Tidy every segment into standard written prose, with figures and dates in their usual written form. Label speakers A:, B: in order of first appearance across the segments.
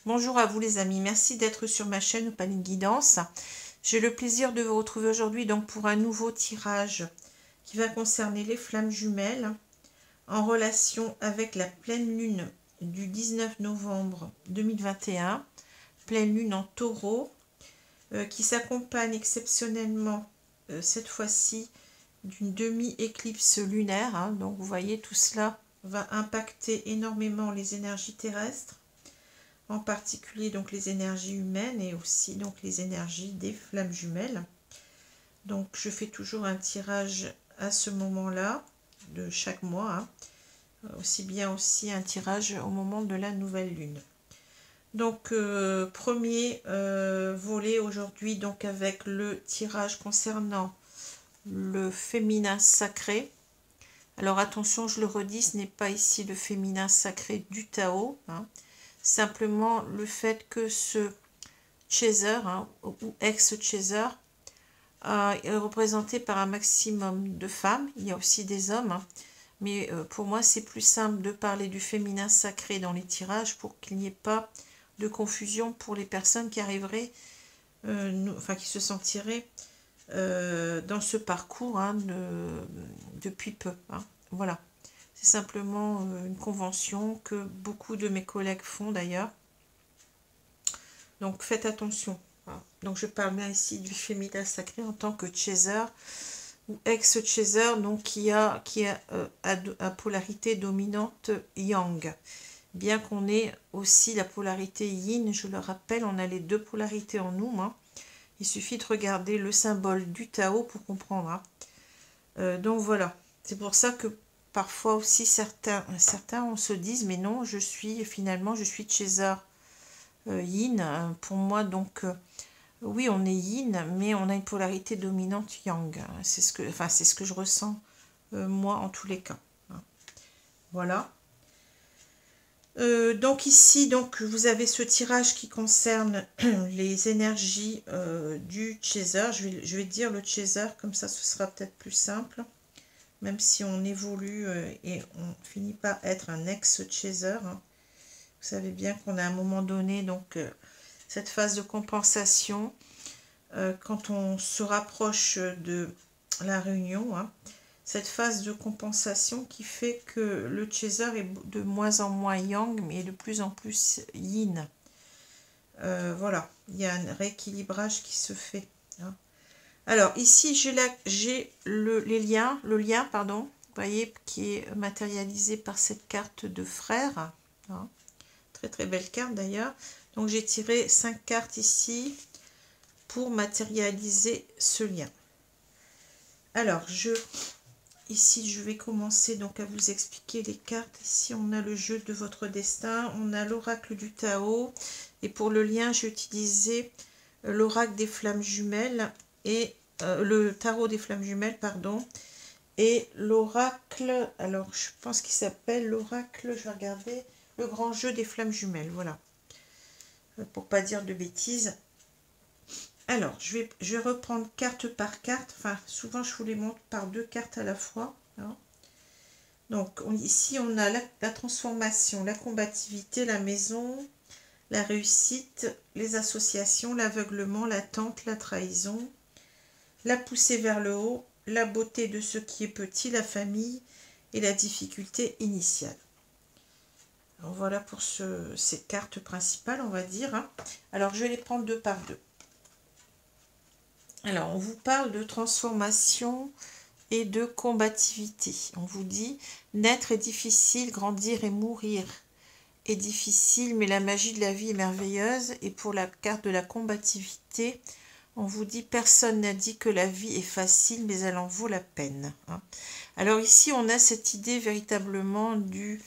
A: Bonjour à vous les amis, merci d'être sur ma chaîne Opaline Guidance. J'ai le plaisir de vous retrouver aujourd'hui donc pour un nouveau tirage qui va concerner les flammes jumelles en relation avec la pleine lune du 19 novembre 2021, pleine lune en taureau, qui s'accompagne exceptionnellement cette fois-ci d'une demi-éclipse lunaire. Donc vous voyez, tout cela va impacter énormément les énergies terrestres, en particulier donc les énergies humaines et aussi donc les énergies des flammes jumelles. Donc je fais toujours un tirage à ce moment-là de chaque mois, aussi bien aussi un tirage au moment de la nouvelle lune. Donc premier volet aujourd'hui, donc avec le tirage concernant le féminin sacré. Alors attention, je le redis, ce n'est pas ici le féminin sacré du Tao, simplement le fait que ce chaser ou ex-chaser est représenté par un maximum de femmes. Il y a aussi des hommes, mais pour moi c'est plus simple de parler du féminin sacré dans les tirages pour qu'il n'y ait pas de confusion pour les personnes qui arriveraient, qui se sentiraient dans ce parcours depuis peu. Voilà. C'est simplement une convention que beaucoup de mes collègues font d'ailleurs. Donc faites attention. Donc je parle bien ici du féminin sacré en tant que chaser ou ex-chaser, donc qui a à polarité dominante yang. Bien qu'on ait aussi la polarité yin, je le rappelle, on a les deux polarités en nous. Il suffit de regarder le symbole du Tao pour comprendre. Donc voilà. C'est pour ça que parfois aussi certains on se disent mais non, je suis chaser yin. Pour moi donc oui, on est yin, mais on a une polarité dominante yang. C'est ce que je ressens moi en tous les cas. Voilà. Donc ici, donc vous avez ce tirage qui concerne les énergies du chaser. Je vais dire le chaser, comme ça ce sera peut-être plus simple, même si on évolue et on finit par être un ex-chaser. Vous savez bien qu'on a à un moment donné donc cette phase de compensation quand on se rapproche de la réunion. Cette phase de compensation qui fait que le chaser est de moins en moins yang, mais de plus en plus yin. Voilà, il y a un rééquilibrage qui se fait. Alors ici, j'ai le lien, vous voyez, qui est matérialisé par cette carte de frère. Très très belle carte d'ailleurs. Donc j'ai tiré 5 cartes ici pour matérialiser ce lien. Alors ici, je vais commencer donc à vous expliquer les cartes. Ici, on a le jeu de votre destin, on a l'oracle du Tao. Et pour le lien, j'ai utilisé l'oracle des flammes jumelles et le tarot des flammes jumelles, pardon. Et l'oracle, alors je pense qu'il s'appelle l'oracle, je vais regarder, le grand jeu des flammes jumelles, voilà. Pour pas dire de bêtises. Alors, je vais reprendre carte par carte. Enfin, souvent, je vous les montre par 2 cartes à la fois. Donc, ici, on a la transformation, la combativité, la maison, la réussite, les associations, l'aveuglement, l'attente, la trahison, la poussée vers le haut, la beauté de ce qui est petit, la famille et la difficulté initiale. Alors, voilà pour ces cartes principales, on va dire. Alors, je vais les prendre 2 par 2. Alors, on vous parle de transformation et de combativité. On vous dit, naître est difficile, grandir et mourir est difficile, mais la magie de la vie est merveilleuse. Et pour la carte de la combativité, on vous dit, personne n'a dit que la vie est facile, mais elle en vaut la peine. Alors ici, on a cette idée véritablement du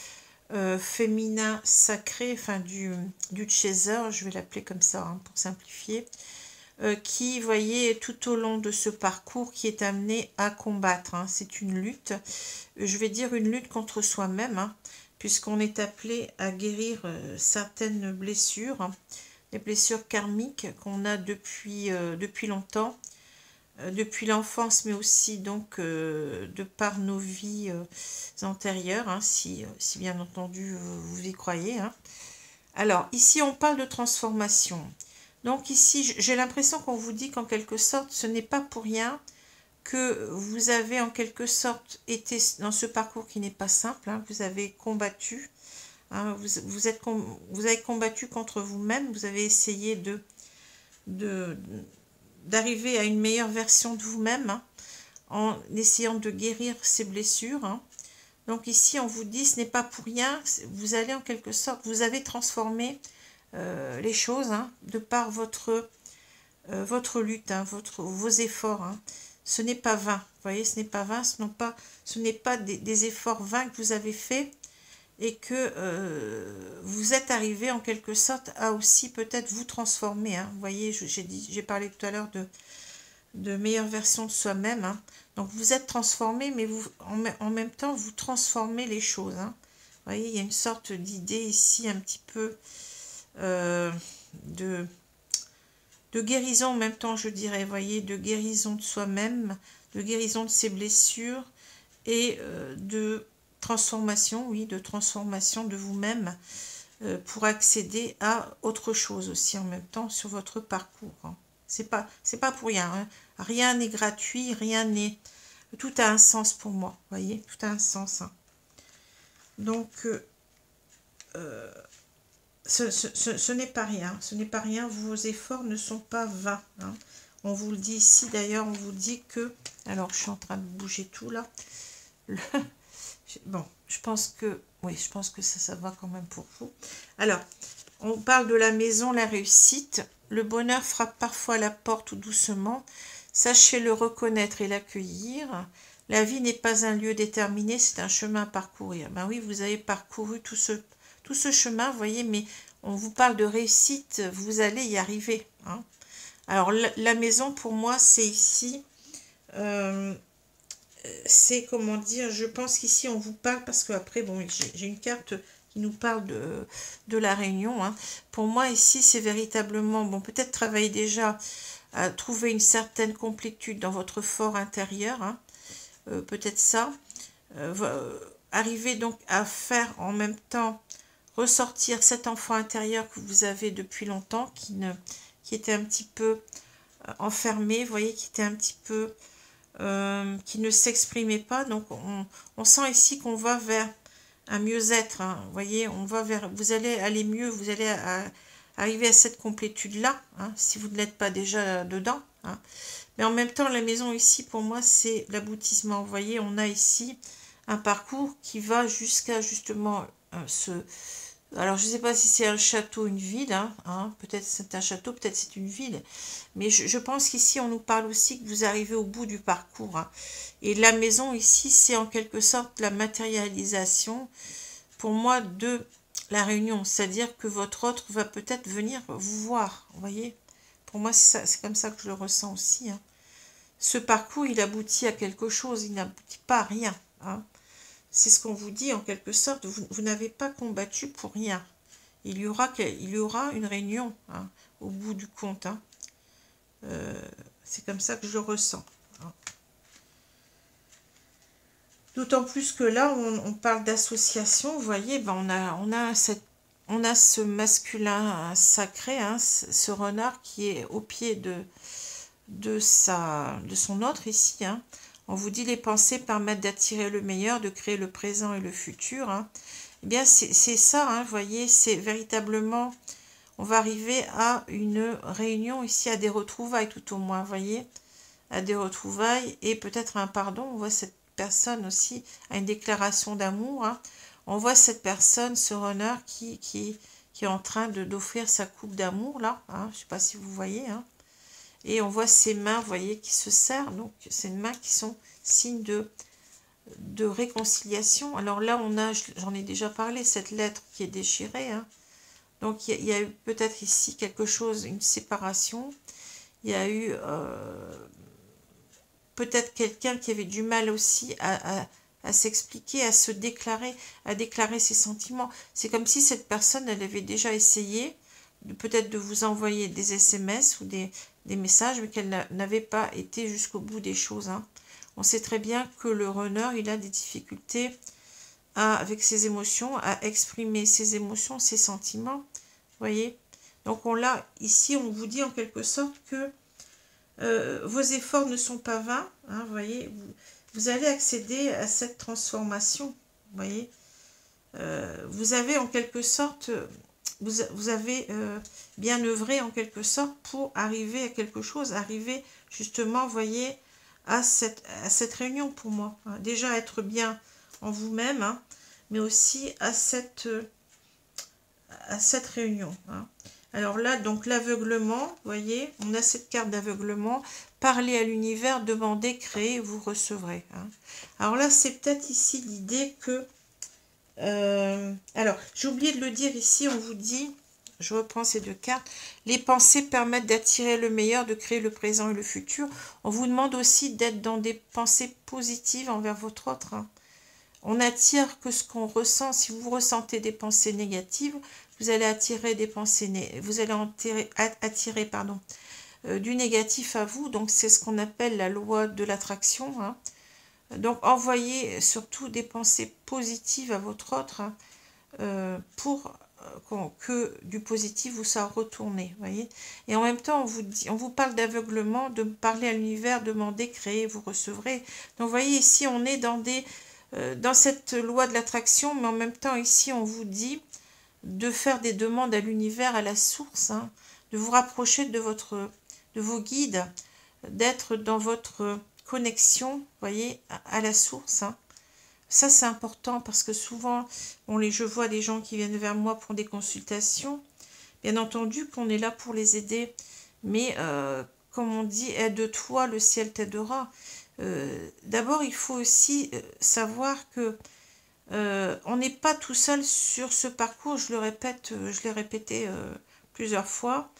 A: féminin sacré, enfin du chaser, je vais l'appeler comme ça pour simplifier. Qui, voyez, tout au long de ce parcours, qui est amené à combattre. C'est une lutte, je vais dire une lutte contre soi-même, puisqu'on est appelé à guérir certaines blessures, des blessures karmiques qu'on a depuis longtemps, depuis l'enfance, mais aussi donc de par nos vies antérieures, si bien entendu vous y croyez. Alors, ici, on parle de transformation. Donc ici, j'ai l'impression qu'on vous dit qu'en quelque sorte, ce n'est pas pour rien que vous avez en quelque sorte été dans ce parcours qui n'est pas simple. Hein, vous avez combattu, hein, vous avez combattu contre vous-même, vous avez essayé d'arriver à une meilleure version de vous-même, hein, en essayant de guérir ces blessures. Hein. Donc ici, on vous dit, ce n'est pas pour rien, vous allez en quelque sorte, vous avez transformé les choses, hein, de par votre lutte, hein, vos efforts. Hein. Ce n'est pas vain, vous voyez, ce n'est pas vain, ce n'est pas des efforts vains que vous avez faits et que vous êtes arrivé en quelque sorte à aussi peut-être vous transformer. Hein. Vous voyez, j'ai parlé tout à l'heure de meilleure version de soi-même. Hein. Donc vous êtes transformé, mais vous, en même temps, vous transformez les choses. Hein. Vous voyez, il y a une sorte d'idée ici un petit peu de guérison en même temps, je dirais, vous voyez, de guérison de soi-même, de guérison de ses blessures et de transformation, oui, de transformation de vous-même pour accéder à autre chose aussi en même temps sur votre parcours. Hein. C'est pas pour rien. Hein. Rien n'est gratuit, rien n'est... Tout a un sens pour moi, vous voyez, tout a un sens. Hein. Donc, ce n'est pas rien, ce n'est pas rien, vos efforts ne sont pas vains. Hein. On vous le dit ici, d'ailleurs, on vous dit que... Alors, je suis en train de bouger tout, là. Bon, je pense que... Oui, je pense que ça va quand même pour vous. Alors, on parle de la maison, la réussite. Le bonheur frappe parfois à la porte ou doucement. Sachez le reconnaître et l'accueillir. La vie n'est pas un lieu déterminé, c'est un chemin à parcourir. Ben oui, vous avez parcouru tout ce chemin, vous voyez, mais on vous parle de réussite, vous allez y arriver. Hein. Alors, la maison, pour moi, c'est ici, c'est, comment dire, je pense qu'ici, on vous parle, parce qu'après, bon, j'ai une carte qui nous parle de la Réunion. Hein. Pour moi, ici, c'est véritablement, bon, peut-être travailler déjà à trouver une certaine complétude dans votre fort intérieur, hein, peut-être ça, arriver donc à faire en même temps ressortir cet enfant intérieur que vous avez depuis longtemps, qui était un petit peu enfermé, vous voyez, qui était un petit peu, qui ne s'exprimait pas. Donc on sent ici qu'on va vers un mieux-être, hein, vous voyez, on va vers, vous allez aller mieux, vous allez arriver à cette complétude-là, hein, si vous ne l'êtes pas déjà dedans. Hein. Mais en même temps, la maison ici, pour moi, c'est l'aboutissement. Vous voyez, on a ici un parcours qui va jusqu'à justement alors, je ne sais pas si c'est un château, une ville, hein, peut-être c'est un château, peut-être c'est une ville, mais je pense qu'ici, on nous parle aussi que vous arrivez au bout du parcours. Hein. Et la maison, ici, c'est en quelque sorte la matérialisation, pour moi, de la réunion. C'est-à-dire que votre autre va peut-être venir vous voir, vous voyez. Pour moi, c'est comme ça que je le ressens aussi. Hein. Ce parcours, il aboutit à quelque chose, il n'aboutit pas à rien. Hein. C'est ce qu'on vous dit en quelque sorte, vous n'avez pas combattu pour rien. Il y aura une réunion, hein, au bout du compte. Hein. C'est comme ça que je le ressens. Hein. D'autant plus que là, on parle d'association, vous voyez, ben on a ce masculin sacré, hein, ce renard qui est au pied de son autre ici. Hein. On vous dit les pensées permettent d'attirer le meilleur, de créer le présent et le futur. Hein. Eh bien, c'est ça, hein, vous voyez, c'est véritablement, on va arriver à une réunion ici, à des retrouvailles tout au moins, vous voyez, à des retrouvailles et peut-être un pardon. On voit cette personne aussi à une déclaration d'amour. Hein. On voit cette personne, ce runner, qui est en train d'offrir sa coupe d'amour, là. Hein. Je ne sais pas si vous voyez, hein. Et on voit ses mains, vous voyez, qui se serrent. Donc, ces mains qui sont signes de réconciliation. Alors là, on a, j'en ai déjà parlé, cette lettre qui est déchirée. Hein. Donc, il y a eu peut-être ici quelque chose, une séparation. Il y a eu peut-être quelqu'un qui avait du mal aussi à s'expliquer, à se déclarer, à déclarer ses sentiments. C'est comme si cette personne, elle avait déjà essayé peut-être de vous envoyer des SMS ou des messages, mais qu'elle n'avait pas été jusqu'au bout des choses. Hein. On sait très bien que le runner, il a des difficultés avec ses émotions, à exprimer ses émotions, ses sentiments. voyez. Donc ici, on vous dit en quelque sorte que vos efforts ne sont pas vains, hein, vous voyez. Vous allez accéder à cette transformation, vous voyez. Vous avez en quelque sorte, vous avez bien œuvré en quelque sorte pour arriver à quelque chose, arriver justement, vous voyez, à cette réunion pour moi. Hein. Déjà être bien en vous-même, hein, mais aussi à cette réunion. Hein. Alors là, donc l'aveuglement, vous voyez, on a cette carte d'aveuglement. Parlez à l'univers, demandez, créez, vous recevrez. Hein. Alors là, c'est peut-être ici l'idée que... alors, j'ai oublié de le dire ici, on vous dit, je reprends ces deux cartes, les pensées permettent d'attirer le meilleur, de créer le présent et le futur. On vous demande aussi d'être dans des pensées positives envers votre autre. Hein. On attire que ce qu'on ressent. Si vous ressentez des pensées négatives, vous allez attirer des pensées, vous allez attirer du négatif à vous. Donc c'est ce qu'on appelle la loi de l'attraction. Hein. Donc envoyez surtout des pensées positives à votre autre, hein, pour que du positif vous soit retourné, voyez. Et en même temps, on vous parle d'aveuglement, de parler à l'univers, demander, créer, vous recevrez. Donc vous voyez, ici on est dans cette loi de l'attraction, mais en même temps ici on vous dit de faire des demandes à l'univers, à la source, hein, de vous rapprocher de vos guides, d'être dans votre connexion, voyez, à la source. Hein. Ça c'est important parce que souvent, je vois des gens qui viennent vers moi pour des consultations. Bien entendu qu'on est là pour les aider, mais comme on dit, aide-toi, le ciel t'aidera. D'abord, il faut aussi savoir que on n'est pas tout seul sur ce parcours, je le répète, je l'ai répété plusieurs fois.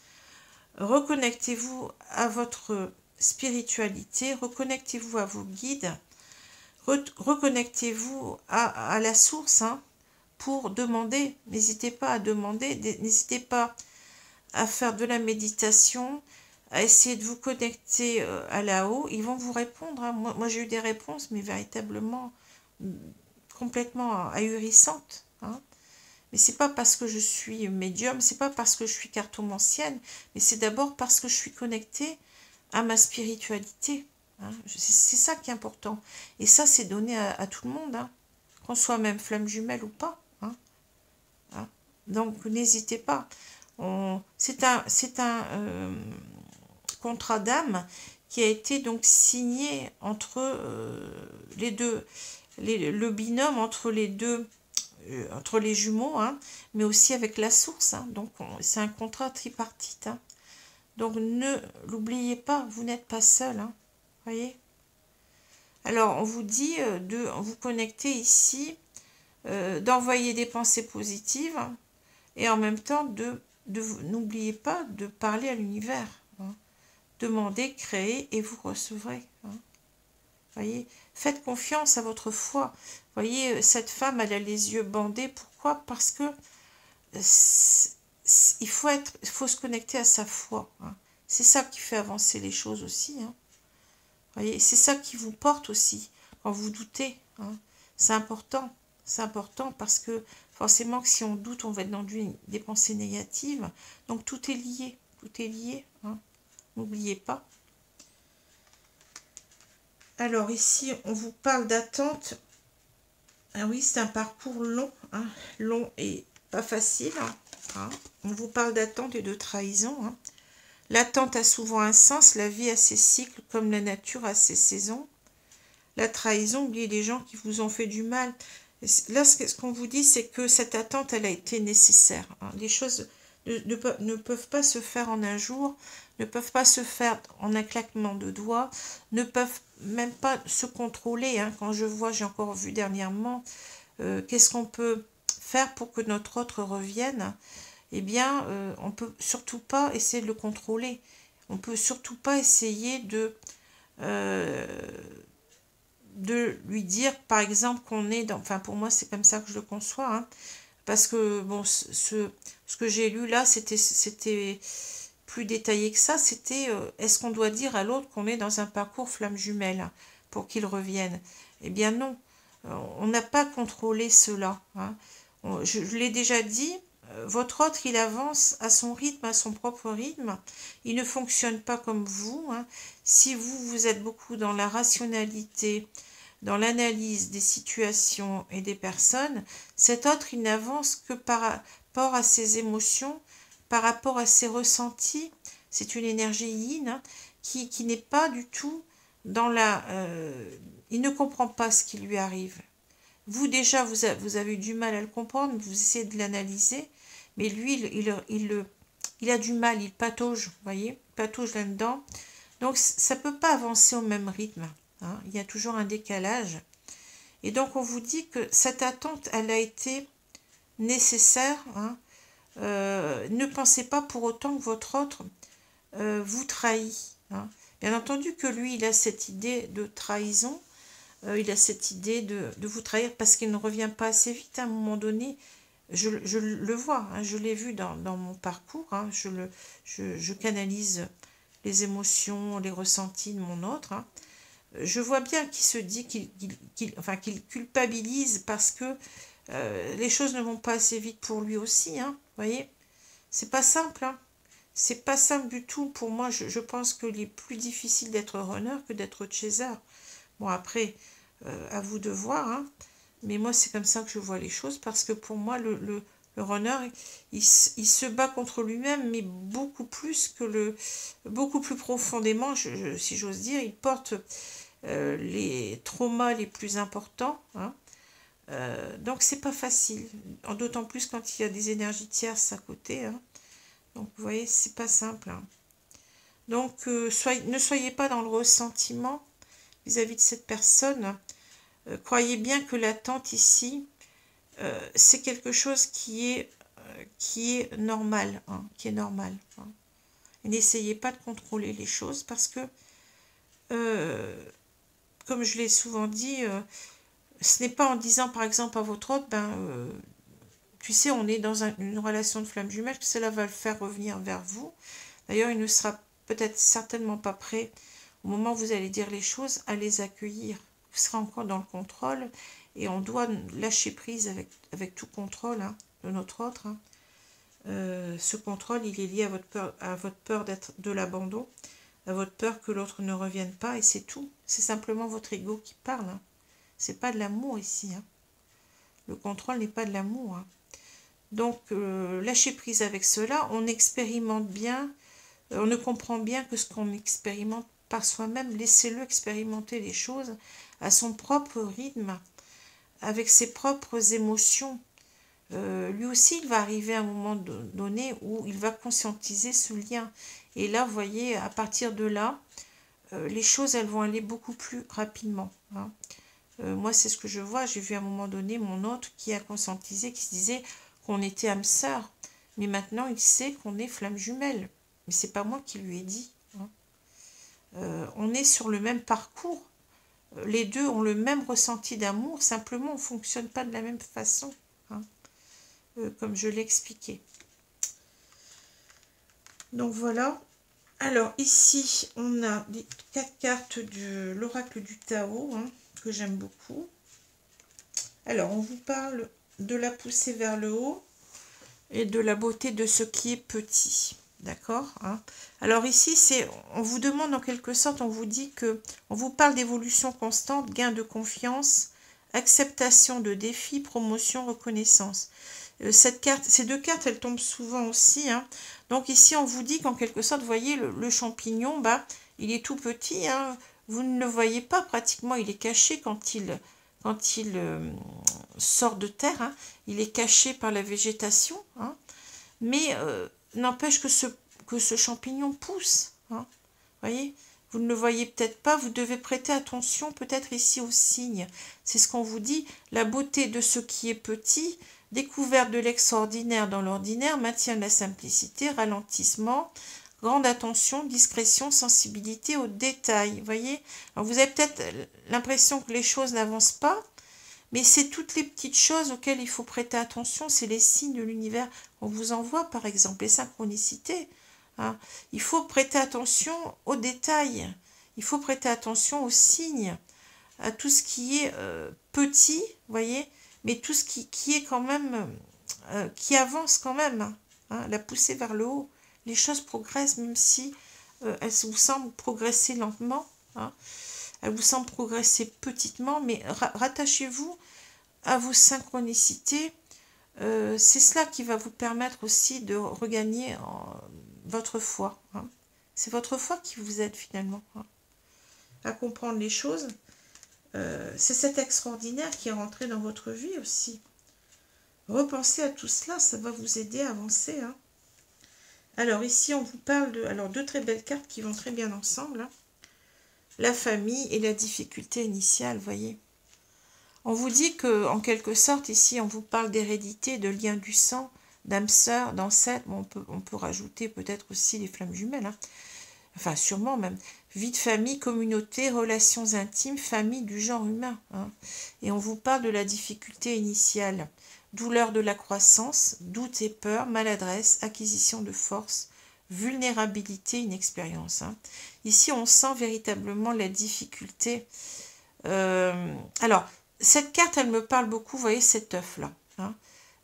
A: Reconnectez-vous à votre spiritualité, reconnectez-vous à vos guides, reconnectez-vous à la source, hein, pour demander. N'hésitez pas à demander, n'hésitez pas à faire de la méditation, à essayer de vous connecter à là-haut. Ils vont vous répondre. Hein. Moi j'ai eu des réponses, mais véritablement complètement ahurissantes. Hein. Mais c'est pas parce que je suis médium, c'est pas parce que je suis cartomancienne, mais c'est d'abord parce que je suis connectée à ma spiritualité. Hein. C'est ça qui est important. Et ça, c'est donné à tout le monde, hein. Qu'on soit même flamme jumelle ou pas. Hein. Hein. Donc, n'hésitez pas. C'est un contrat d'âme qui a été donc signé entre les deux, le binôme entre les deux, entre les jumeaux, hein, mais aussi avec la source. Hein. Donc, c'est un contrat tripartite. Hein. Donc, ne l'oubliez pas, vous n'êtes pas seul. Hein. Voyez. Alors, on vous dit de vous connecter ici, d'envoyer des pensées positives, hein, et en même temps, n'oubliez pas de parler à l'univers. Hein. Demandez, créez et vous recevrez. Hein. Voyez, faites confiance à votre foi. Voyez, cette femme, elle a les yeux bandés. Pourquoi? Parce que il faut se connecter à sa foi. Hein. C'est ça qui fait avancer les choses aussi. Hein. Voyez, c'est ça qui vous porte aussi quand vous doutez. Hein. C'est important parce que forcément que si on doute, on va être dans des pensées négatives. Donc tout est lié, hein. N'oubliez pas. Alors ici, on vous parle d'attente. Ah oui, c'est un parcours long, hein, long et pas facile. Hein. On vous parle d'attente et de trahison. Hein. L'attente a souvent un sens, la vie a ses cycles comme la nature a ses saisons. La trahison, oubliez les gens qui vous ont fait du mal. Là, ce qu'on vous dit, c'est que cette attente, elle a été nécessaire. Hein. Les choses ne peuvent pas se faire en un jour, ne peuvent pas se faire en un claquement de doigts, ne peuvent même pas se contrôler. Hein. Quand j'ai encore vu dernièrement, qu'est-ce qu'on peut faire pour que notre autre revienne? Eh bien, on ne peut surtout pas essayer de le contrôler. On ne peut surtout pas essayer de lui dire, par exemple, qu'on est dans... Enfin, pour moi, c'est comme ça que je le conçois. Hein, parce que, bon, ce que j'ai lu là, c'était plus détaillé que ça. C'était, est-ce qu'on doit dire à l'autre qu'on est dans un parcours flamme jumelle hein, pour qu'il revienne? Eh bien, non. On n'a pas contrôlé cela. Hein. Je l'ai déjà dit, Votre autre, il avance à son rythme, à son propre rythme. Il ne fonctionne pas comme vous, hein. Si vous êtes beaucoup dans la rationalité, dans l'analyse des situations et des personnes, cet autre, il n'avance que par rapport à ses émotions, par rapport à ses ressentis. C'est une énergie yin, hein, qui n'est pas du tout dans la... il ne comprend pas ce qui lui arrive. Vous, déjà, vous avez eu du mal à le comprendre, vous essayez de l'analyser, mais lui, il a du mal, il patauge, vous voyez, il patauge là-dedans. Donc, ça ne peut pas avancer au même rythme, hein. Il y a toujours un décalage. Et donc, on vous dit que cette attente, elle a été nécessaire, hein. Ne pensez pas pour autant que votre autre vous trahit, hein. Bien entendu que lui, il a cette idée de trahison, il a cette idée de vous trahir parce qu'il ne revient pas assez vite à un moment donné. Je le vois, hein, je l'ai vu dans mon parcours, hein, je canalise les émotions, les ressentis de mon autre, hein. Je vois bien qu'il se dit qu'il culpabilise parce que les choses ne vont pas assez vite pour lui aussi, hein, vous voyez. C'est pas simple, hein. C'est pas simple du tout. Pour moi, je pense qu'il est plus difficile d'être runner que d'être chaser. Bon, après, à vous de voir, hein. Mais moi, c'est comme ça que je vois les choses, parce que pour moi, le runner, il se bat contre lui-même, mais beaucoup plus beaucoup plus profondément, si j'ose dire. Il porte les traumas les plus importants, hein. Donc, c'est pas facile. D'autant plus quand il y a des énergies tierces à côté, hein. Donc, vous voyez, c'est pas simple, hein. Donc, ne soyez pas dans le ressentiment vis-à-vis de cette personne. Croyez bien que l'attente ici, c'est quelque chose qui est normal, hein, qui est normal, hein. Et n'essayez pas de contrôler les choses parce que, comme je l'ai souvent dit, ce n'est pas en disant par exemple à votre autre, tu sais, on est dans une relation de flamme jumelle, que cela va le faire revenir vers vous. D'ailleurs, il ne sera peut-être certainement pas prêt, au moment où vous allez dire les choses, à les accueillir. Vous serez encore dans le contrôle et on doit lâcher prise avec tout contrôle, hein, de notre autre, hein. Ce contrôle, il est lié à votre peur de l'abandon, à votre peur que l'autre ne revienne pas, et c'est tout. C'est simplement votre ego qui parle, hein. C'est pas de l'amour ici, hein. Le contrôle n'est pas de l'amour, hein. Donc, lâchez prise avec cela. On expérimente bien, on ne comprend bien que ce qu'on expérimente par soi-même. Laissez-le expérimenter les choses à son propre rythme, avec ses propres émotions. Lui aussi, il va arriver à un moment donné où il va conscientiser ce lien. Et là, vous voyez, à partir de là, les choses, elles vont aller beaucoup plus rapidement, hein. Moi, c'est ce que je vois. J'ai vu à un moment donné mon autre qui a conscientisé, qui se disait qu'on était âme sœur. Mais maintenant, il sait qu'on est flamme jumelle. Mais c'est pas moi qui lui ai dit, hein. On est sur le même parcours. Les deux ont le même ressenti d'amour. Simplement, on ne fonctionne pas de la même façon, hein, comme je l'ai expliqué. Donc voilà. Alors ici, on a les 4 cartes de l'oracle du Tao, hein, que j'aime beaucoup. Alors, on vous parle de la poussée vers le haut et de la beauté de ce qui est petit. D'accord, hein. Alors ici, on vous demande en quelque sorte, on vous dit que, on vous parle d'évolution constante, gain de confiance, acceptation de défis, promotion, reconnaissance. Ces deux cartes, elles tombent souvent aussi, hein. Donc ici, on vous dit qu'en quelque sorte, vous voyez, le champignon, il est tout petit, hein. Vous ne le voyez pas pratiquement, il est caché quand il sort de terre, hein. Il est caché par la végétation, hein. Mais n'empêche que ce champignon pousse, hein. Voyez, vous ne le voyez peut-être pas, vous devez prêter attention peut-être ici aux signes. C'est ce qu'on vous dit, la beauté de ce qui est petit, découverte de l'extraordinaire dans l'ordinaire, maintien de la simplicité, ralentissement, grande attention, discrétion, sensibilité aux détails. Voyez, alors vous avez peut-être l'impression que les choses n'avancent pas, mais c'est toutes les petites choses auxquelles il faut prêter attention, c'est les signes de l'univers. On vous envoie par exemple les synchronicités, hein. Il faut prêter attention aux détails, il faut prêter attention aux signes, à tout ce qui est petit, voyez, mais tout ce qui est quand même qui avance quand même, hein, la poussée vers le haut. Les choses progressent, même si elles vous semblent progresser lentement, hein. Elles vous semblent progresser petitement, mais rattachez-vous à vos synchronicités. C'est cela qui va vous permettre aussi de regagner votre foi, hein. C'est votre foi qui vous aide finalement, hein, à comprendre les choses. C'est cet extraordinaire qui est rentré dans votre vie aussi. Repensez à tout cela, ça va vous aider à avancer, hein. Alors ici, on vous parle de deux très belles cartes qui vont très bien ensemble, hein. La famille et la difficulté initiale, voyez. On vous dit que, en quelque sorte, ici, on vous parle d'hérédité, de lien du sang, d'âme sœur, d'ancêtre. Bon, on peut rajouter peut-être aussi les flammes jumelles, hein. Enfin, sûrement même. Vie de famille, communauté, relations intimes, famille du genre humain, hein. Et on vous parle de la difficulté initiale. Douleur de la croissance, doute et peur, maladresse, acquisition de force, vulnérabilité, inexpérience, hein. Ici, on sent véritablement la difficulté. Alors, cette carte, elle me parle beaucoup, vous voyez cet œuf-là, hein.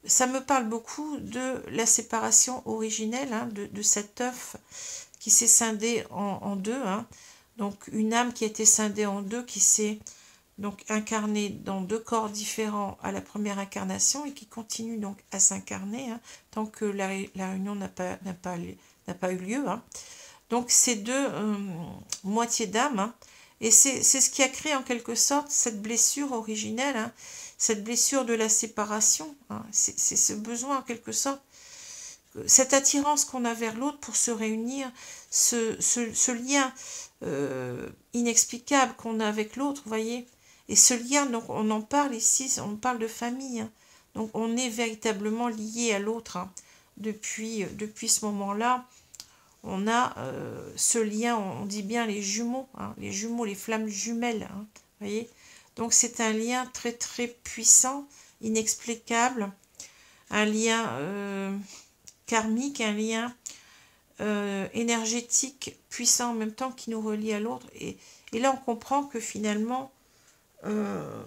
A: Ça me parle beaucoup de la séparation originelle, hein, de cet œuf qui s'est scindé en deux, hein. Donc, une âme qui a été scindée en deux, qui s'est donc incarnée dans deux corps différents à la première incarnation et qui continue donc à s'incarner, hein, tant que la réunion n'a pas eu lieu, hein. Donc, ces deux moitiés d'âme, hein, et c'est ce qui a créé en quelque sorte cette blessure originelle, hein, cette blessure de la séparation, hein. C'est ce besoin en quelque sorte, cette attirance qu'on a vers l'autre pour se réunir, ce lien inexplicable qu'on a avec l'autre, voyez. Et ce lien, donc on en parle ici, on parle de famille, hein. Donc on est véritablement lié à l'autre, hein. Depuis ce moment-là, on a ce lien, on dit bien les jumeaux, hein, les flammes jumelles, hein, voyez. Donc c'est un lien très très puissant, inexplicable, un lien karmique, un lien énergétique puissant en même temps qui nous relie à l'autre. Et là, on comprend que finalement, on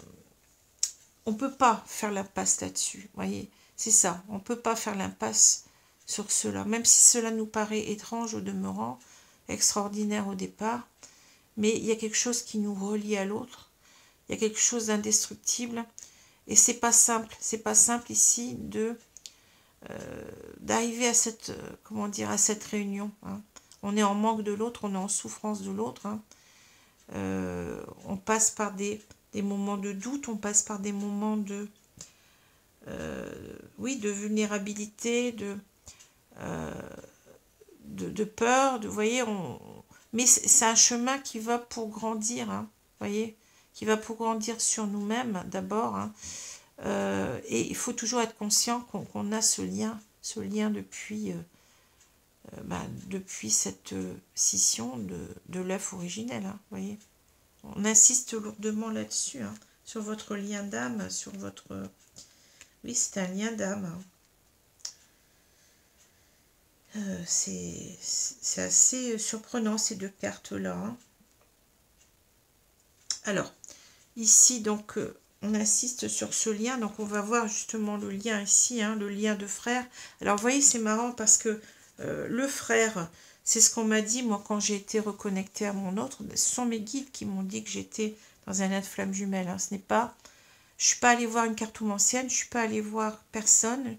A: ne peut pas faire l'impasse là-dessus. Voyez, c'est ça, on ne peut pas faire l'impasse sur cela. Même si cela nous paraît étrange au demeurant, extraordinaire au départ, mais il y a quelque chose qui nous relie à l'autre. Il y a quelque chose d'indestructible. Et c'est pas simple ici d'arriver à cette, comment dire, à cette réunion, hein. On est en manque de l'autre, on est en souffrance de l'autre, hein. On passe par des moments de doute, on passe par des moments de oui, de vulnérabilité, de peur, vous voyez, mais c'est un chemin qui va pour grandir, hein, voyez, qui va pour grandir sur nous-mêmes d'abord, hein. Et il faut toujours être conscient qu'on a ce lien depuis, depuis cette scission de l'œuf originel, hein, voyez. On insiste lourdement là-dessus, hein, sur votre lien d'âme, sur votre... Oui, c'est un lien d'âme, hein. C'est assez surprenant ces deux cartes-là, hein. Alors, ici, donc... on insiste sur ce lien, donc on va voir justement le lien ici, hein, le lien de frère. Alors vous voyez, c'est marrant parce que le frère, c'est ce qu'on m'a dit, moi, quand j'ai été reconnectée à mon autre. Ce sont mes guides qui m'ont dit que j'étais dans un lien de flamme jumelle, hein. Ce n'est pas... Je ne suis pas allée voir une cartomancienne, je ne suis pas allée voir personne.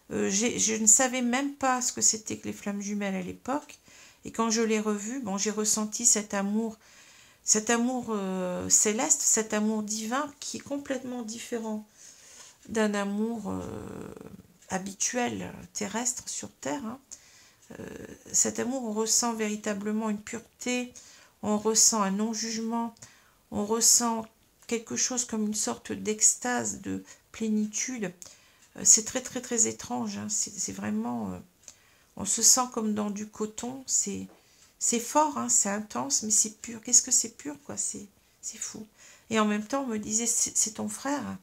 A: Je ne savais même pas ce que c'était que les flammes jumelles à l'époque. Et quand je l'ai revu, bon, j'ai ressenti cet amour céleste, cet amour divin qui est complètement différent d'un amour habituel, terrestre, sur Terre, hein. Cet amour, on ressent véritablement une pureté, on ressent un non-jugement, on ressent quelque chose comme une sorte d'extase, de plénitude. C'est très très très étrange, hein. C'est vraiment... on se sent comme dans du coton, c'est fort, hein, c'est intense, mais c'est pur. Qu'est-ce que c'est pur, quoi, c'est fou. Et en même temps, on me disait, c'est ton frère.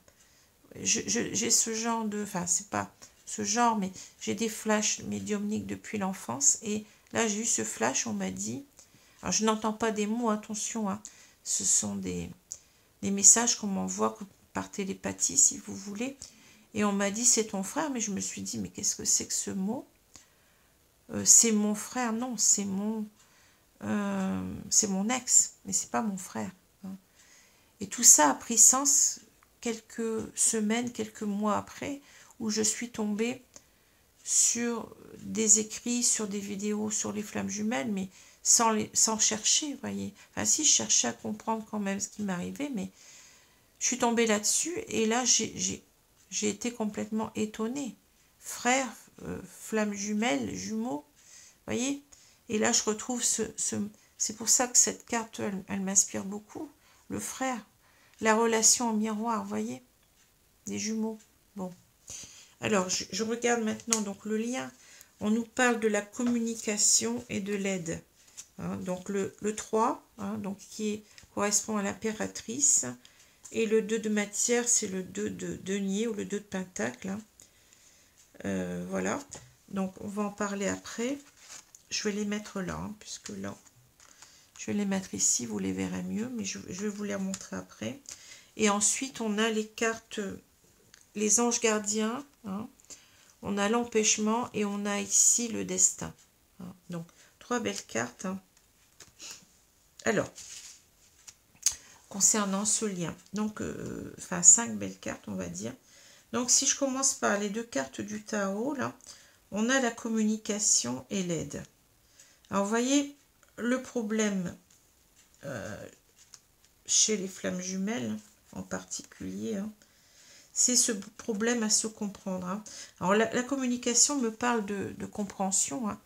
A: J'ai ce genre de... Enfin, c'est pas ce genre, mais j'ai des flashs médiumniques depuis l'enfance. Et là, j'ai eu ce flash, on m'a dit... Alors, je n'entends pas des mots, attention, hein. Ce sont des messages qu'on m'envoie par télépathie, si vous voulez. Et on m'a dit, c'est ton frère, mais je me suis dit, mais qu'est-ce que c'est que ce mot? C'est mon frère, non, c'est mon ex, mais c'est pas mon frère. Hein. Et tout ça a pris sens quelques semaines, quelques mois après, où je suis tombée sur des écrits, sur des vidéos, sur les flammes jumelles, mais sans chercher, vous voyez. Enfin, si, je cherchais à comprendre quand même ce qui m'arrivait, mais je suis tombée là-dessus, et là, j'ai été complètement étonnée. Frère, flammes jumelles, jumeaux, vous voyez. Et là, je retrouve c'est pour ça que cette carte, elle m'inspire beaucoup. Le frère, la relation en miroir, vous voyez, des jumeaux. Bon. Alors, je regarde maintenant donc le lien. On nous parle de la communication et de l'aide. Hein, donc, le 3, hein, donc, correspond à l'impératrice. Et le 2 de matière, c'est le 2 de denier ou le 2 de pentacle. Hein. Voilà. Donc, on va en parler après. Je vais les mettre là, hein, puisque là, je vais les mettre ici, vous les verrez mieux, mais je vais vous les montrer après. Et ensuite, on a les cartes, les anges gardiens, hein. On a l'empêchement et on a ici le destin. Hein. Donc, 3 belles cartes. Hein. Alors, concernant ce lien, donc, enfin, 5 belles cartes, on va dire. Donc, si je commence par les 2 cartes du tarot, là, on a la communication et l'aide. Alors, vous voyez, le problème chez les flammes jumelles, en particulier, hein, c'est ce problème à se comprendre. Hein. Alors, la communication me parle de compréhension, hein,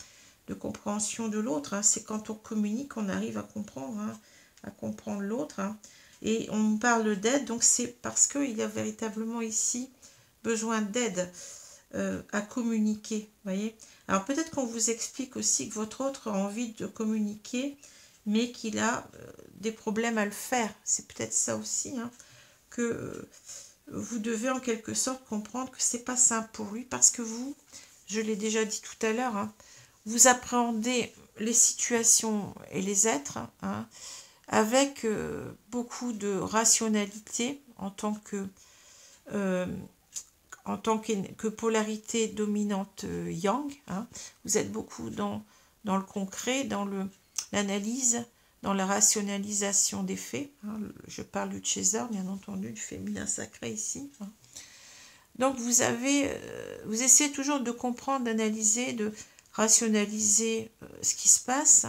A: de compréhension de l'autre. Hein. C'est quand on communique, on arrive à comprendre, hein, à comprendre l'autre. Hein. Et on me parle d'aide, donc c'est parce qu'il y a véritablement ici besoin d'aide à communiquer. Voyez. Alors, peut-être qu'on vous explique aussi que votre autre a envie de communiquer, mais qu'il a des problèmes à le faire. C'est peut-être ça aussi, hein, que vous devez en quelque sorte comprendre que c'est pas simple pour lui, parce que vous, je l'ai déjà dit tout à l'heure, hein, vous appréhendez les situations et les êtres, hein, avec beaucoup de rationalité en tant que polarité dominante yang. Hein. Vous êtes beaucoup dans le concret, dans l'analyse, dans la rationalisation des faits. Hein. Je parle du Chaser, bien entendu, du féminin sacré ici. Hein. Donc vous essayez toujours de comprendre, d'analyser, de rationaliser ce qui se passe.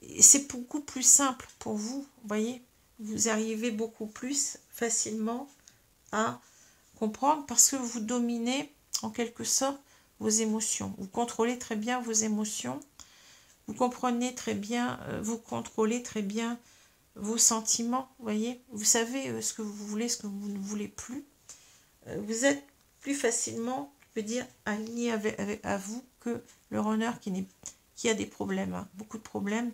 A: Et c'est beaucoup plus simple pour vous, vous voyez. Vous arrivez beaucoup plus facilement à comprendre parce que vous dominez en quelque sorte vos émotions. Vous contrôlez très bien vos émotions. Vous comprenez très bien, vous contrôlez très bien vos sentiments, vous voyez. Vous savez ce que vous voulez, ce que vous ne voulez plus. Vous êtes plus facilement, je veux dire, aligné à vous que le runner qui a des problèmes, hein, beaucoup de problèmes.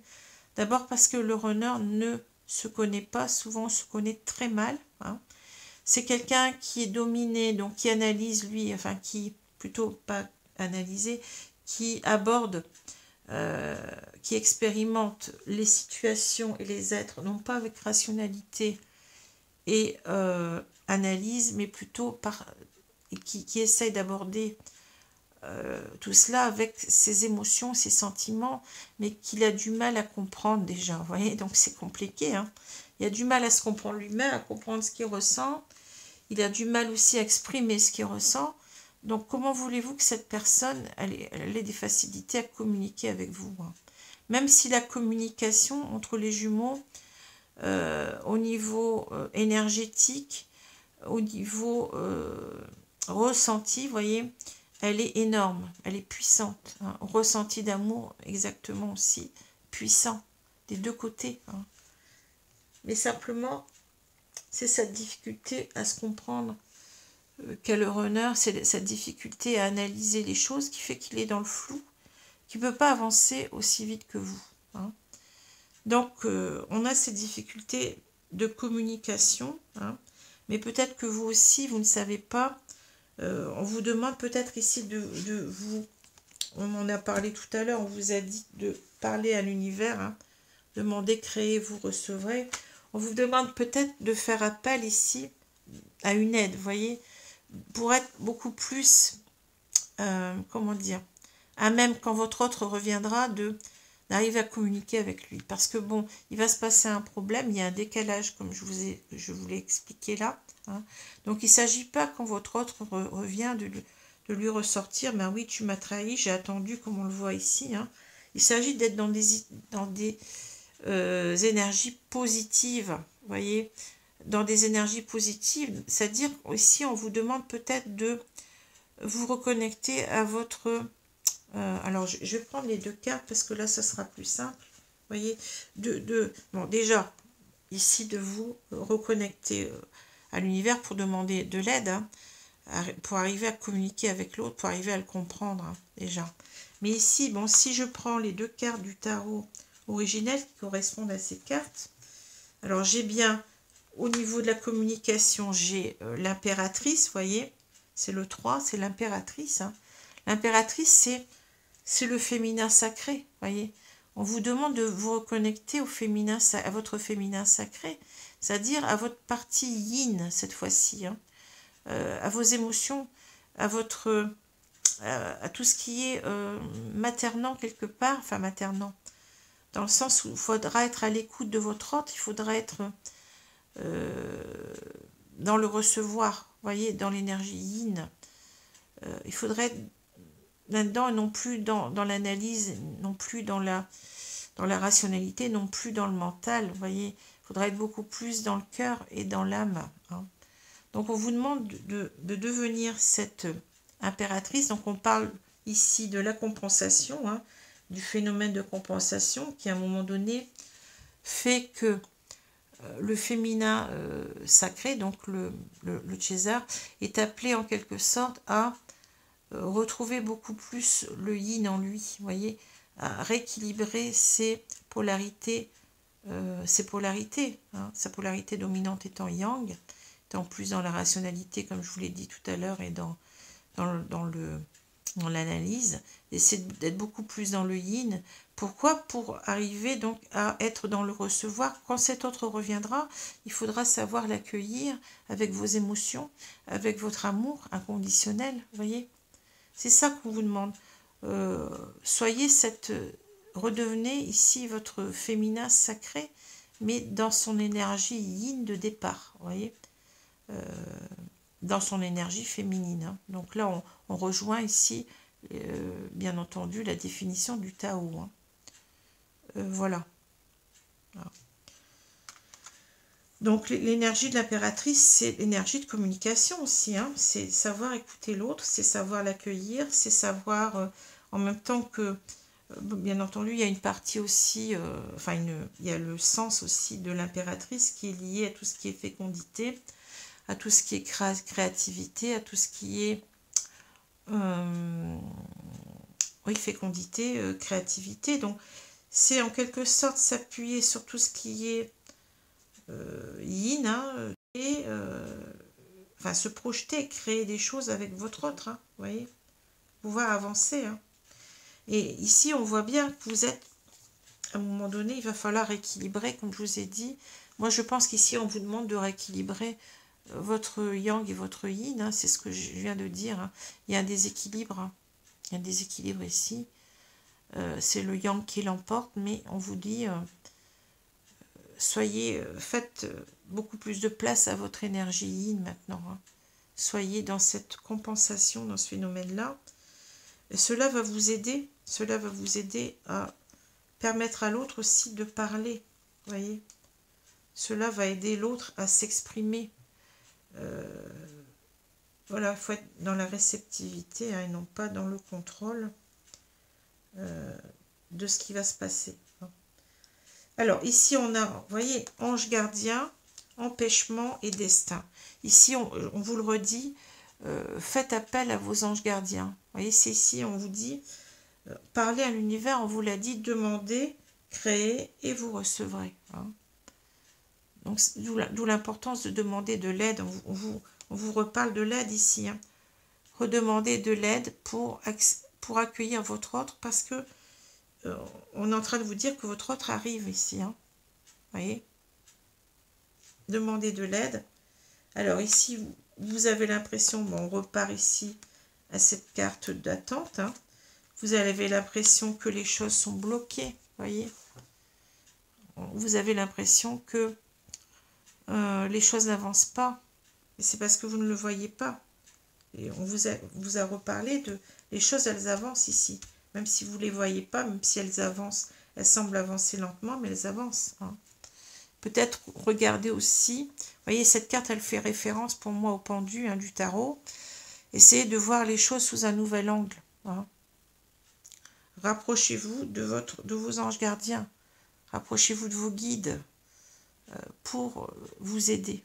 A: D'abord parce que le runner ne se connaît pas, souvent se connaît très mal. Hein. C'est quelqu'un qui est dominé, donc qui analyse lui, enfin qui, plutôt pas analyser, qui aborde, qui expérimente les situations et les êtres, non pas avec rationalité et analyse, mais plutôt qui essaye d'aborder tout cela avec ses émotions, ses sentiments, mais qu'il a du mal à comprendre déjà, vous voyez, donc c'est compliqué, hein. Il a du mal à se comprendre lui-même, à comprendre ce qu'il ressent, il a du mal aussi à exprimer ce qu'il ressent, donc comment voulez-vous que cette personne, elle ait des facilités à communiquer avec vous, hein. Même si la communication entre les jumeaux, au niveau énergétique, au niveau ressenti, vous voyez, elle est énorme, elle est puissante. Hein. Ressenti d'amour, exactement aussi, puissant, des deux côtés. Hein. Mais simplement, c'est cette difficulté à se comprendre qu'a le runner, c'est cette difficulté à analyser les choses qui fait qu'il est dans le flou, qui ne peut pas avancer aussi vite que vous. Hein. Donc, on a ces difficultés de communication, hein, mais peut-être que vous aussi, vous ne savez pas. On vous demande peut-être ici de vous, on en a parlé tout à l'heure, on vous a dit de parler à l'univers, hein, demandez, créez, vous recevrez. On vous demande peut-être de faire appel ici à une aide, vous voyez, pour être beaucoup plus, comment dire, à même quand votre autre reviendra d'arriver à communiquer avec lui. Parce que bon, il va se passer un problème, il y a un décalage comme je vous l'ai expliqué là. Hein. Donc il ne s'agit pas quand votre autre revient de lui ressortir, ben oui, tu m'as trahi, j'ai attendu, comme on le voit ici. Hein. Il s'agit d'être dans des énergies positives, vous voyez, dans des énergies positives, c'est-à-dire ici on vous demande peut-être de vous reconnecter à votre... alors je vais prendre les deux cartes parce que là ça sera plus simple, vous voyez, bon déjà, ici de vous reconnecter à l'univers pour demander de l'aide, hein, pour arriver à communiquer avec l'autre, pour arriver à le comprendre, hein, déjà. Mais ici, bon, si je prends les deux cartes du tarot originel qui correspondent à ces cartes, alors j'ai bien, au niveau de la communication, j'ai l'impératrice, vous voyez, c'est le 3, c'est l'impératrice. Hein. L'impératrice, c'est le féminin sacré, vous voyez. On vous demande de vous reconnecter au féminin, à votre féminin sacré, c'est-à-dire à votre partie yin cette fois-ci, hein. À vos émotions, à votre, à tout ce qui est maternant quelque part, enfin maternant, dans le sens où il faudra être à l'écoute de votre autre, il faudra être dans le recevoir, vous voyez, dans l'énergie yin. Il faudrait être là-dedans, non plus dans l'analyse, non plus dans la rationalité, non plus dans le mental, vous voyez. Il faudrait être beaucoup plus dans le cœur et dans l'âme. Hein. Donc on vous demande de devenir cette impératrice. Donc on parle ici de la compensation, hein, du phénomène de compensation qui à un moment donné fait que le féminin sacré, donc le César, est appelé en quelque sorte à retrouver beaucoup plus le yin en lui, vous voyez, à rééquilibrer ses polarités, hein, sa polarité dominante étant yang, étant plus dans la rationalité, comme je vous l'ai dit tout à l'heure, et dans l'analyse, essayer d'être beaucoup plus dans le yin. Pourquoi? Pour arriver donc à être dans le recevoir. Quand cet autre reviendra, il faudra savoir l'accueillir avec vos émotions, avec votre amour inconditionnel, vous voyez. C'est ça qu'on vous demande. Redevenez ici votre féminin sacré, mais dans son énergie yin de départ, vous voyez, dans son énergie féminine. Hein. Donc là, on rejoint ici, bien entendu, la définition du Tao. Hein. Voilà. Donc l'énergie de l'impératrice, c'est l'énergie de communication aussi. Hein. C'est savoir écouter l'autre, c'est savoir l'accueillir, c'est savoir en même temps que, bien entendu, il y a une partie aussi, il y a le sens aussi de l'impératrice qui est lié à tout ce qui est fécondité, à tout ce qui est créativité, à tout ce qui est oui, fécondité, créativité. Donc c'est en quelque sorte s'appuyer sur tout ce qui est yin, hein, et se projeter, créer des choses avec votre autre, hein, vous voyez, pouvoir avancer. Hein. Et ici, on voit bien que vous êtes, à un moment donné, il va falloir équilibrer, comme je vous ai dit. Moi, je pense qu'ici, on vous demande de rééquilibrer votre yang et votre yin, hein, c'est ce que je viens de dire. Hein. Il y a un déséquilibre, hein. Il y a un déséquilibre ici. C'est le yang qui l'emporte, mais on vous dit... faites beaucoup plus de place à votre énergie yin maintenant. Hein. Soyez dans cette compensation, dans ce phénomène-là. Cela va vous aider. Cela va vous aider à permettre à l'autre aussi de parler. Voyez. Cela va aider l'autre à s'exprimer. Voilà, il faut être dans la réceptivité, hein, et non pas dans le contrôle de ce qui va se passer. Alors, ici, on a, vous voyez, ange gardien, empêchement et destin. Ici, on vous le redit, faites appel à vos anges gardiens. Vous voyez, c'est ici, on vous dit, parlez à l'univers, on vous l'a dit, demandez, créez et vous recevrez. Hein. Donc, d'où l'importance de demander de l'aide. On vous reparle de l'aide ici. Hein. Redemandez de l'aide pour accueillir votre autre parce que on est en train de vous dire que votre autre arrive ici. Hein. Vous voyez? Demandez de l'aide. Alors ici, vous avez l'impression, bon, on repart ici à cette carte d'attente, hein, vous avez l'impression que les choses sont bloquées, voyez. Vous avez l'impression que les choses n'avancent pas. Et c'est parce que vous ne le voyez pas. Et on vous a reparlé de... Les choses, elles avancent ici. Même si vous ne les voyez pas, même si elles avancent. Elles semblent avancer lentement, mais elles avancent. Hein. Peut-être regardez aussi... Vous voyez, cette carte, elle fait référence pour moi au pendu hein, du tarot. Essayez de voir les choses sous un nouvel angle. Hein. Rapprochez-vous de vos anges gardiens. Rapprochez-vous de vos guides pour vous aider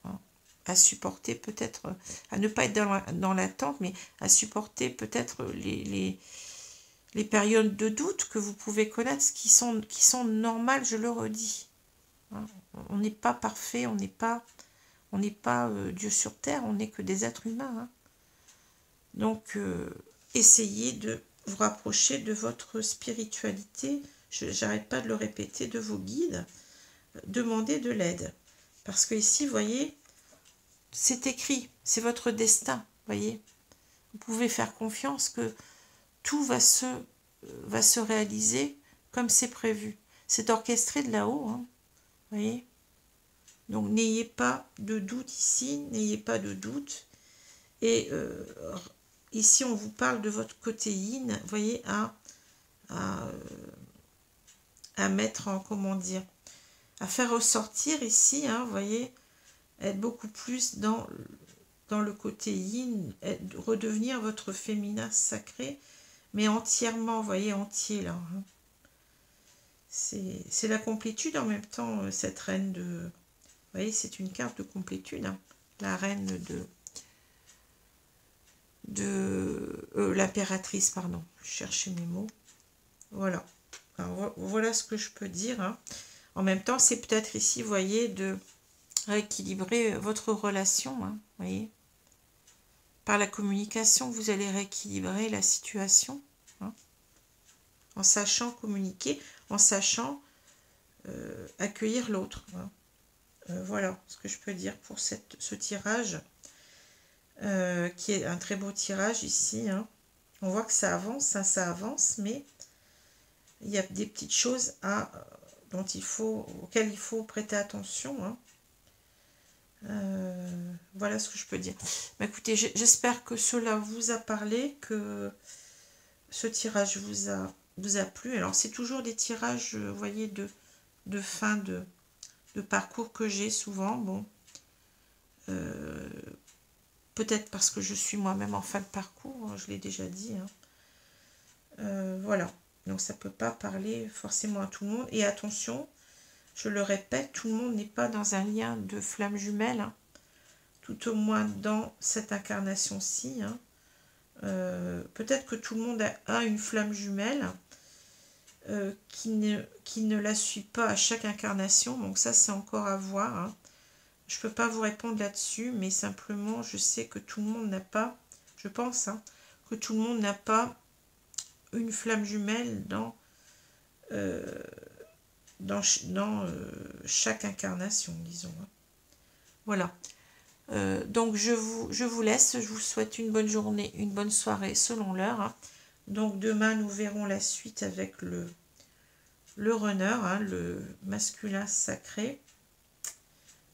A: hein, à supporter peut-être, à ne pas être dans l'attente, mais à supporter peut-être les périodes de doute que vous pouvez connaître, qui sont normales, je le redis. Hein. On n'est pas parfait, on n'est pas Dieu sur terre, on n'est que des êtres humains. Hein. Donc, essayez de vous rapprocher de votre spiritualité. J'arrête pas de le répéter, de vos guides. Demandez de l'aide. Parce que ici, vous voyez, c'est écrit, c'est votre destin, voyez. Vous pouvez faire confiance que tout va se réaliser comme c'est prévu. C'est orchestré de là-haut, hein, voyez. Donc, n'ayez pas de doute ici, n'ayez pas de doute. Et ici, on vous parle de votre côté yin, vous voyez, à mettre en, comment dire, à faire ressortir ici, hein, vous voyez, être beaucoup plus dans le côté yin, redevenir votre féminin sacré, mais entièrement, vous voyez, entier là. Hein. C'est la complétude en même temps, cette reine de... Vous voyez, c'est une carte de complétude, hein, la reine de l'impératrice, pardon, je cherchais mes mots. Voilà. Alors, voilà ce que je peux dire. Hein. En même temps, c'est peut-être ici, vous voyez, de rééquilibrer votre relation. Hein, voyez. Par la communication, vous allez rééquilibrer la situation. Hein, en sachant communiquer, en sachant accueillir l'autre. Hein. Voilà ce que je peux dire pour ce tirage. Qui est un très beau tirage ici. Hein. On voit que ça avance, hein, ça avance, mais il y a des petites choses auxquelles il faut prêter attention. Hein. Voilà ce que je peux dire. Mais écoutez, j'espère que cela vous a parlé, que ce tirage vous a plu. Alors, c'est toujours des tirages, vous voyez, de fin de parcours que j'ai souvent. Bon, peut-être parce que je suis moi-même en fin de parcours, hein, je l'ai déjà dit. Hein. Voilà. Donc, ça ne peut pas parler forcément à tout le monde. Et attention, je le répète, tout le monde n'est pas dans un lien de flamme jumelle. Hein. Tout au moins dans cette incarnation-ci. Hein. Peut-être que tout le monde a une flamme jumelle qui ne la suit pas à chaque incarnation. Donc ça, c'est encore à voir. Hein. Je ne peux pas vous répondre là-dessus, mais simplement, je sais que tout le monde n'a pas, je pense, hein, que tout le monde n'a pas une flamme jumelle dans chaque incarnation, disons. Hein. Voilà. Donc, je vous laisse. Je vous souhaite une bonne journée, une bonne soirée selon l'heure. Hein. Donc, demain, nous verrons la suite avec le runner, hein, le masculin sacré.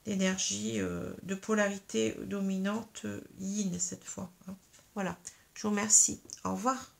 A: L'énergie de polarité dominante yin cette fois. Hein. Voilà. Je vous remercie. Au revoir.